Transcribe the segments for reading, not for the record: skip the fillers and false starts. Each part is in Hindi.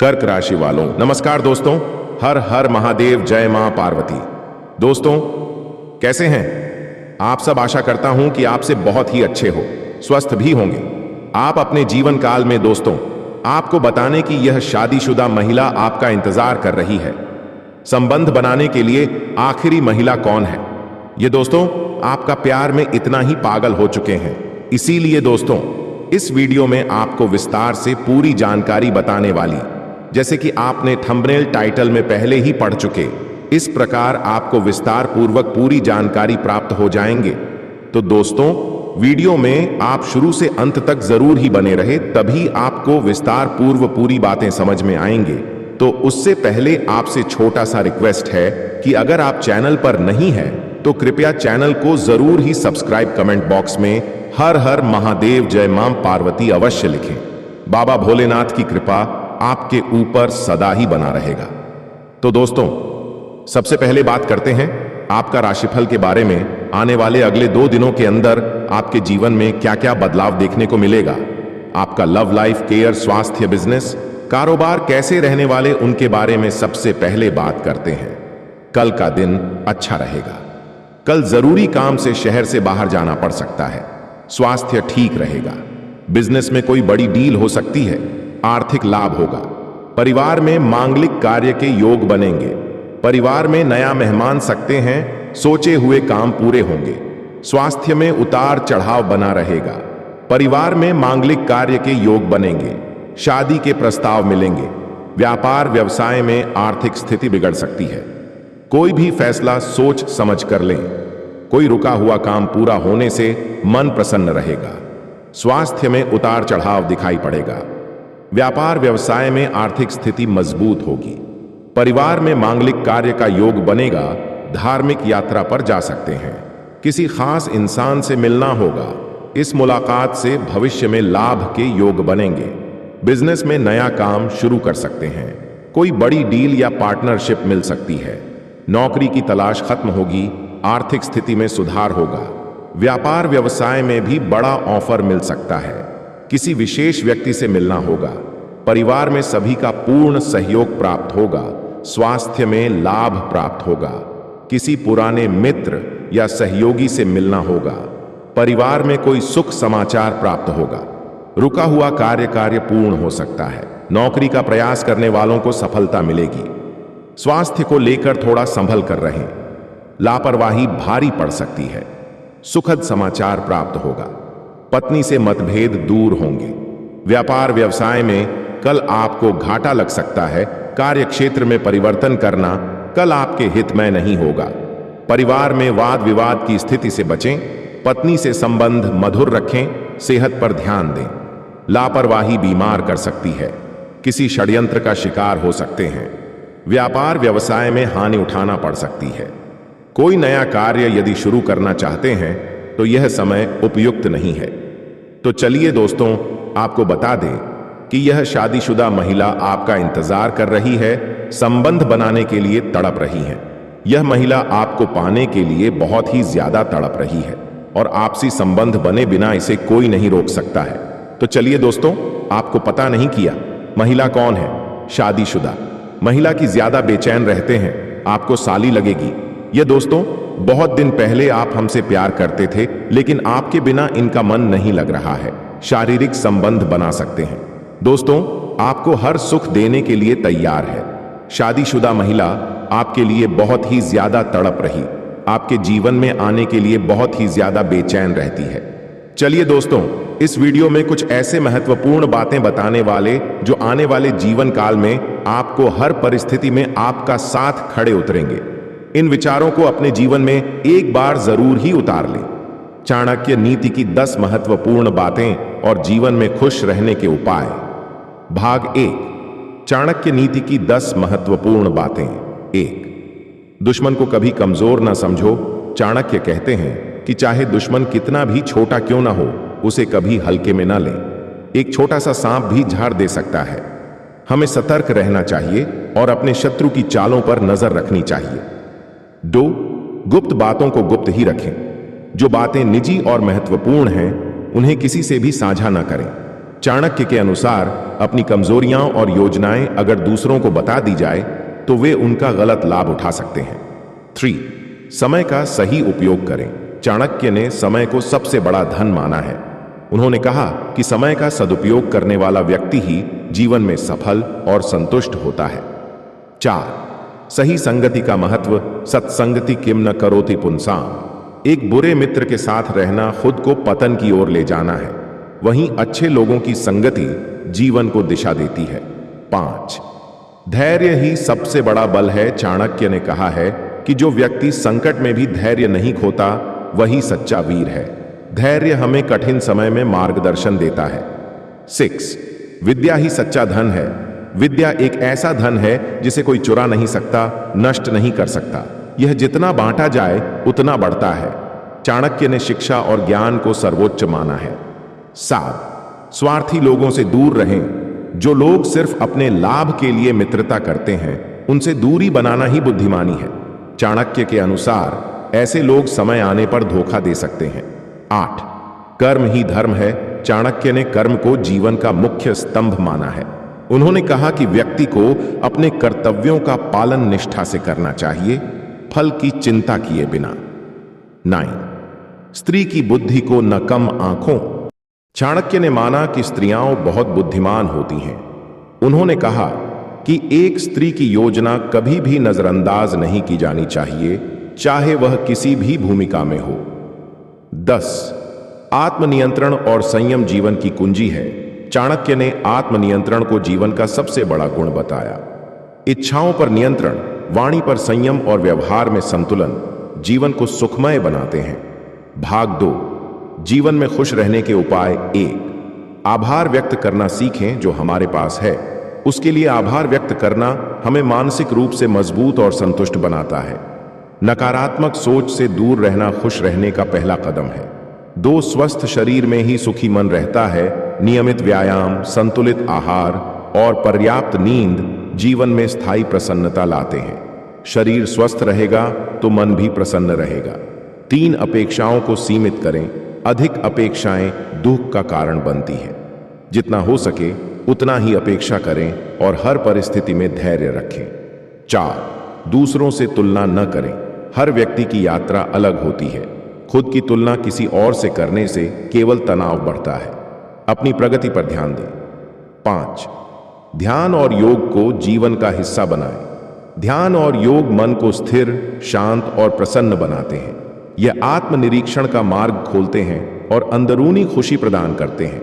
कर्क राशि वालों नमस्कार दोस्तों। हर हर महादेव, जय मां पार्वती। दोस्तों कैसे हैं आप सब? आशा करता हूं कि आपसे बहुत ही अच्छे हो, स्वस्थ भी होंगे। आप अपने जीवन काल में दोस्तों आपको बताने की यह शादीशुदा महिला आपका इंतजार कर रही है। संबंध बनाने के लिए आखिरी महिला कौन है? ये दोस्तों आपका प्यार में इतना ही पागल हो चुके हैं। इसीलिए दोस्तों इस वीडियो में आपको विस्तार से पूरी जानकारी बताने वाली, जैसे कि आपने थंबनेल टाइटल में पहले ही पढ़ चुके, इस प्रकार आपको विस्तार पूर्वक पूरी जानकारी प्राप्त हो जाएंगे। तो दोस्तों वीडियो में आप शुरू से अंत तक जरूर ही बने रहे, तभी आपको विस्तार पूर्व पूरी बातें समझ में आएंगे। तो उससे पहले आपसे छोटा सा रिक्वेस्ट है कि अगर आप चैनल पर नहीं है तो कृपया चैनल को जरूर ही सब्सक्राइब, कमेंट बॉक्स में हर हर महादेव, जय मां पार्वती अवश्य लिखें। बाबा भोलेनाथ की कृपा आपके ऊपर सदा ही बना रहेगा। तो दोस्तों सबसे पहले बात करते हैं आपका राशिफल के बारे में। आने वाले अगले 2 दिनों के अंदर आपके जीवन में क्या क्या बदलाव देखने को मिलेगा। आपका लव लाइफ, केयर, स्वास्थ्य, बिजनेस, कारोबार कैसे रहने वाले, उनके बारे में सबसे पहले बात करते हैं। कल का दिन अच्छा रहेगा। कल जरूरी काम से शहर से बाहर जाना पड़ सकता है। स्वास्थ्य ठीक रहेगा। बिजनेस में कोई बड़ी डील हो सकती है। आर्थिक लाभ होगा। परिवार में मांगलिक कार्य के योग बनेंगे। परिवार में नया मेहमान सकते हैं। सोचे हुए काम पूरे होंगे। स्वास्थ्य में उतार चढ़ाव बना रहेगा। परिवार में मांगलिक कार्य के योग बनेंगे। शादी के प्रस्ताव मिलेंगे। व्यापार व्यवसाय में आर्थिक स्थिति बिगड़ सकती है। कोई भी फैसला सोच समझ कर लें। कोई रुका हुआ काम पूरा होने से मन प्रसन्न रहेगा। स्वास्थ्य में उतार चढ़ाव दिखाई पड़ेगा। व्यापार व्यवसाय में आर्थिक स्थिति मजबूत होगी। परिवार में मांगलिक कार्य का योग बनेगा। धार्मिक यात्रा पर जा सकते हैं। किसी खास इंसान से मिलना होगा। इस मुलाकात से भविष्य में लाभ के योग बनेंगे। बिजनेस में नया काम शुरू कर सकते हैं। कोई बड़ी डील या पार्टनरशिप मिल सकती है। नौकरी की तलाश खत्म होगी। आर्थिक स्थिति में सुधार होगा। व्यापार व्यवसाय में भी बड़ा ऑफर मिल सकता है। किसी विशेष व्यक्ति से मिलना होगा। परिवार में सभी का पूर्ण सहयोग प्राप्त होगा। स्वास्थ्य में लाभ प्राप्त होगा। किसी पुराने मित्र या सहयोगी से मिलना होगा। परिवार में कोई सुख समाचार प्राप्त होगा। रुका हुआ कार्य पूर्ण हो सकता है। नौकरी का प्रयास करने वालों को सफलता मिलेगी। स्वास्थ्य को लेकर थोड़ा संभल कर रहें। लापरवाही भारी पड़ सकती है। सुखद समाचार प्राप्त होगा। पत्नी से मतभेद दूर होंगे। व्यापार व्यवसाय में कल आपको घाटा लग सकता है। कार्य क्षेत्र में परिवर्तन करना कल आपके हित में नहीं होगा। परिवार में वाद विवाद की स्थिति से बचें। पत्नी से संबंध मधुर रखें। सेहत पर ध्यान दें। लापरवाही बीमार कर सकती है। किसी षड्यंत्र का शिकार हो सकते हैं। व्यापार व्यवसाय में हानि उठाना पड़ सकती है। कोई नया कार्य यदि शुरू करना चाहते हैं तो यह समय उपयुक्त नहीं है। तो चलिए दोस्तों आपको बता दें कि यह शादीशुदा महिला आपका इंतजार कर रही है। संबंध बनाने के लिए तड़प रही है। यह महिला आपको पाने के लिए बहुत ही ज्यादा तड़प रही है और आपसी संबंध बने बिना इसे कोई नहीं रोक सकता है। तो चलिए दोस्तों आपको पता नहीं किया महिला कौन है। शादीशुदा महिला की ज्यादा बेचैन रहते हैं। आपको साली लगेगी। ये दोस्तों बहुत दिन पहले आप हमसे प्यार करते थे, लेकिन आपके बिना इनका मन नहीं लग रहा है। शारीरिक संबंध बना सकते हैं। दोस्तों आपको हर सुख देने के लिए तैयार है। शादीशुदा महिला आपके लिए बहुत ही ज्यादा तड़प रही। आपके जीवन में आने के लिए बहुत ही ज्यादा बेचैन रहती है। चलिए दोस्तों इस वीडियो में कुछ ऐसे महत्वपूर्ण बातें बताने वाले जो आने वाले जीवन काल में आपको हर परिस्थिति में आपका साथ खड़े उतरेंगे। इन विचारों को अपने जीवन में एक बार जरूर ही उतार लें। चाणक्य नीति की 10 महत्वपूर्ण बातें और जीवन में खुश रहने के उपाय। भाग 1, चाणक्य नीति की 10 महत्वपूर्ण बातें। 1, दुश्मन को कभी कमजोर ना समझो। चाणक्य कहते हैं कि चाहे दुश्मन कितना भी छोटा क्यों ना हो, उसे कभी हल्के में ना लें। एक छोटा सा सांप भी झाड़ दे सकता है। हमें सतर्क रहना चाहिए और अपने शत्रु की चालों पर नजर रखनी चाहिए। 2, गुप्त बातों को गुप्त ही रखें। जो बातें निजी और महत्वपूर्ण हैं उन्हें किसी से भी साझा ना करें। चाणक्य के अनुसार अपनी कमजोरियां और योजनाएं अगर दूसरों को बता दी जाए तो वे उनका गलत लाभ उठा सकते हैं। 3. समय का सही उपयोग करें। चाणक्य ने समय को सबसे बड़ा धन माना है। उन्होंने कहा कि समय का सदुपयोग करने वाला व्यक्ति ही जीवन में सफल और संतुष्ट होता है। 4. सही संगति का महत्व। सत्संगति किम न करोति पुंसाम। एक बुरे मित्र के साथ रहना खुद को पतन की ओर ले जाना है, वहीं अच्छे लोगों की संगति जीवन को दिशा देती है। 5. धैर्य ही सबसे बड़ा बल है। चाणक्य ने कहा है कि जो व्यक्ति संकट में भी धैर्य नहीं खोता वही सच्चा वीर है। धैर्य हमें कठिन समय में मार्गदर्शन देता है। 6. विद्या ही सच्चा धन है। विद्या एक ऐसा धन है जिसे कोई चुरा नहीं सकता, नष्ट नहीं कर सकता। यह जितना बांटा जाए उतना बढ़ता है। चाणक्य ने शिक्षा और ज्ञान को सर्वोच्च माना है। 7. स्वार्थी लोगों से दूर रहें। जो लोग सिर्फ अपने लाभ के लिए मित्रता करते हैं उनसे दूरी बनाना ही बुद्धिमानी है। चाणक्य के अनुसार ऐसे लोग समय आने पर धोखा दे सकते हैं। 8. कर्म ही धर्म है। चाणक्य ने कर्म को जीवन का मुख्य स्तंभ माना है। उन्होंने कहा कि व्यक्ति को अपने कर्तव्यों का पालन निष्ठा से करना चाहिए, फल की चिंता किए बिना। 9. स्त्री की बुद्धि को न कम आंखों। चाणक्य ने माना कि स्त्रियां बहुत बुद्धिमान होती हैं। उन्होंने कहा कि एक स्त्री की योजना कभी भी नजरअंदाज नहीं की जानी चाहिए, चाहे वह किसी भी भूमिका में हो। 10. आत्मनियंत्रण और संयम जीवन की कुंजी है। चाणक्य ने आत्मनियंत्रण को जीवन का सबसे बड़ा गुण बताया। इच्छाओं पर नियंत्रण, वाणी पर संयम और व्यवहार में संतुलन जीवन को सुखमय बनाते हैं। भाग 2. जीवन में खुश रहने के उपाय। 1. आभार व्यक्त करना सीखें। जो हमारे पास है उसके लिए आभार व्यक्त करना हमें मानसिक रूप से मजबूत और संतुष्ट बनाता है। नकारात्मक सोच से दूर रहना खुश रहने का पहला कदम है। 2. स्वस्थ शरीर में ही सुखी मन रहता है। नियमित व्यायाम, संतुलित आहार और पर्याप्त नींद जीवन में स्थायी प्रसन्नता लाते हैं। शरीर स्वस्थ रहेगा तो मन भी प्रसन्न रहेगा। 3. अपेक्षाओं को सीमित करें। अधिक अपेक्षाएं दुख का कारण बनती हैं। जितना हो सके उतना ही अपेक्षा करें और हर परिस्थिति में धैर्य रखें। 4. दूसरों से तुलना न करें। हर व्यक्ति की यात्रा अलग होती है। खुद की तुलना किसी और से करने से केवल तनाव बढ़ता है। अपनी प्रगति पर ध्यान दें। 5. ध्यान और योग को जीवन का हिस्सा बनाएं। ध्यान और योग मन को स्थिर, शांत और प्रसन्न बनाते हैं। यह आत्मनिरीक्षण का मार्ग खोलते हैं और अंदरूनी खुशी प्रदान करते हैं।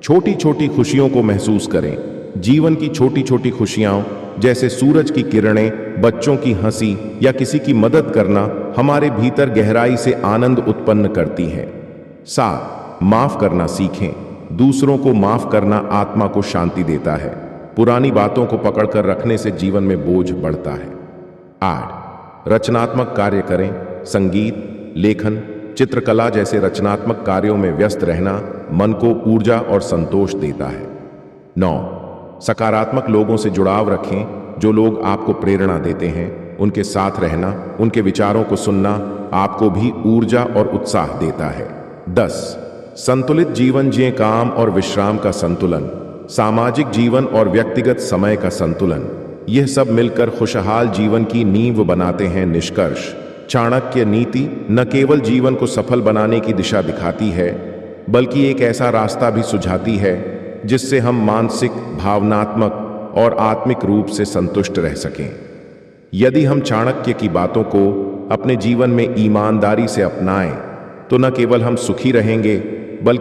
छोटी छोटी खुशियों को महसूस करें। जीवन की छोटी छोटी खुशियां जैसे सूरज की किरणें, बच्चों की हंसी या किसी की मदद करना हमारे भीतर गहराई से आनंद उत्पन्न करती हैं। 7. माफ करना सीखें। दूसरों को माफ करना आत्मा को शांति देता है। पुरानी बातों को पकड़कर रखने से जीवन में बोझ बढ़ता है। 8. रचनात्मक कार्य करें। संगीत, लेखन, चित्रकला जैसे रचनात्मक कार्यों में व्यस्त रहना मन को ऊर्जा और संतोष देता है। 9. सकारात्मक लोगों से जुड़ाव रखें। जो लोग आपको प्रेरणा देते हैं उनके साथ रहना, उनके विचारों को सुनना आपको भी ऊर्जा और उत्साह देता है। 10. संतुलित जीवन जिएं। काम और विश्राम का संतुलन, सामाजिक जीवन और व्यक्तिगत समय का संतुलन, यह सब मिलकर खुशहाल जीवन की नींव बनाते हैं। निष्कर्ष, चाणक्य नीति न केवल जीवन को सफल बनाने की दिशा दिखाती है बल्कि एक ऐसा रास्ता भी सुझाती है जिससे हम मानसिक, भावनात्मक और आत्मिक रूप से संतुष्ट रह सकें। यदि हम चाणक्य की बातों को अपने जीवन में ईमानदारी से अपनाएं तो न केवल हम सुखी रहेंगे बल्कि